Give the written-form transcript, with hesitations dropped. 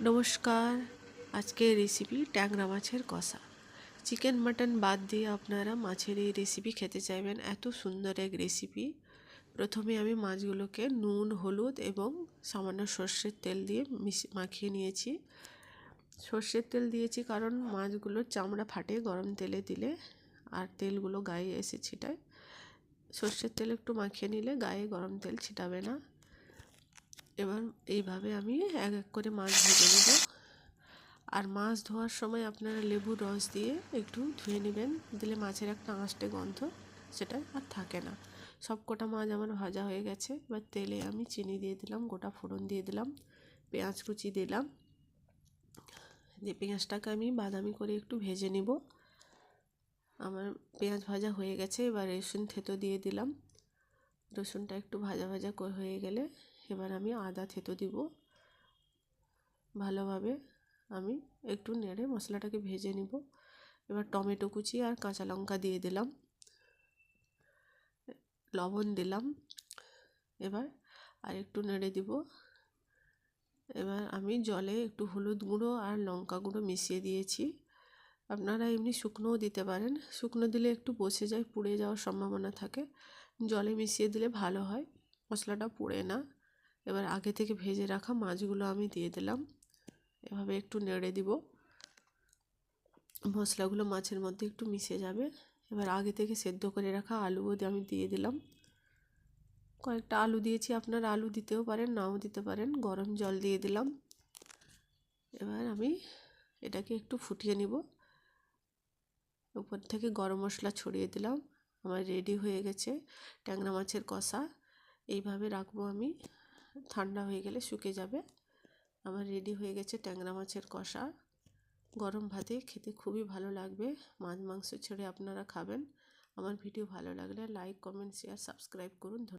নমস্কার। আজকের রেসিপি ট্যাংরা মাছের কষা। চিকেন মাটন বাদ দিয়ে আপনারা মাছের এই রেসিপি খেতে চাইবেন, এত সুন্দর এক রেসিপি। প্রথমে আমি মাছগুলোকে নুন, হলুদ এবং সামান্য সর্ষের তেল দিয়ে মাখিয়ে নিয়েছি। সর্ষের তেল দিয়েছি কারণ মাছগুলোর চামড়া ফাটে গরম তেলে দিলে, আর তেলগুলো গায়ে এসে ছিটায়। সর্ষের তেল একটু মাখিয়ে নিলে গায়ে গরম তেল ছিটাবে না। এবার এইভাবে আমি এক এক করে মাছ ভেজে নেব। আর মাছ ধোয়ার সময় আপনারা লেবুর রস দিয়ে একটু ধুয়ে নেবেন, দিলে মাছের একটা আঁশটে গন্ধ সেটা আর থাকে না। সব কটা মাছ আমার ভাজা হয়ে গেছে। এবার তেলে আমি চিনি দিয়ে দিলাম, গোটা ফোড়ন দিয়ে দিলাম, পেঁয়াজ কুচি দিলাম। দিয়ে পেঁয়াজটাকে আমি বাদামি করে একটু ভেজে নিব। আমার পেঁয়াজ ভাজা হয়ে গেছে। এবার রসুন থেতো দিয়ে দিলাম। রসুনটা একটু ভাজা ভাজা হয়ে গেলে এবার আমি আদা থেতো দিব। ভালোভাবে আমি একটু নেড়ে মশলাটাকে ভেজে নিব। এবার টমেটো কুচি আর কাঁচা লঙ্কা দিয়ে দিলাম, লবণ দিলাম। এবার আর একটু নেড়ে দিব। এবার আমি জলে একটু হলুদ গুঁড়ো আর লঙ্কা গুঁড়ো মিশিয়ে দিয়েছি। আপনারা এমনি শুকনোও দিতে পারেন, শুকনো দিলে একটু বসে যায়, পুড়ে যাওয়ার সম্ভাবনা থাকে। জলে মিশিয়ে দিলে ভালো হয়, মশলাটা পুড়ে না। এবার আগে থেকে ভেজে রাখা মাছগুলো আমি দিয়ে দিলাম। এভাবে একটু নেড়ে দিব, মশলাগুলো মাছের মধ্যে একটু মিশে যাবে। এবার আগে থেকে সেদ্ধ করে রাখা আলুও আমি দিয়ে দিলাম। কয়েকটা আলু দিয়েছি, আপনারা আলু দিতেও পারেন, নাও দিতে পারেন। গরম জল দিয়ে দিলাম। এবার আমি এটাকে একটু ফুটিয়ে নিব। উপর থেকে গরম মশলা ছড়িয়ে দিলাম। আমার রেডি হয়ে গেছে ট্যাংরা মাছের কষা। এইভাবে রাখবো আমি, ঠান্ডা হয়ে গেলে শুকিয়ে যাবে। আমার রেডি হয়ে গেছে ট্যাংরা মাছের কষা। গরম ভাতে খেতে খুবই ভালো লাগবে। মাছ মাংস ছেড়ে আপনারা খাবেন। আমার ভিডিও ভালো লাগলে লাইক, কমেন্ট, শেয়ার, সাবস্ক্রাইব করুন।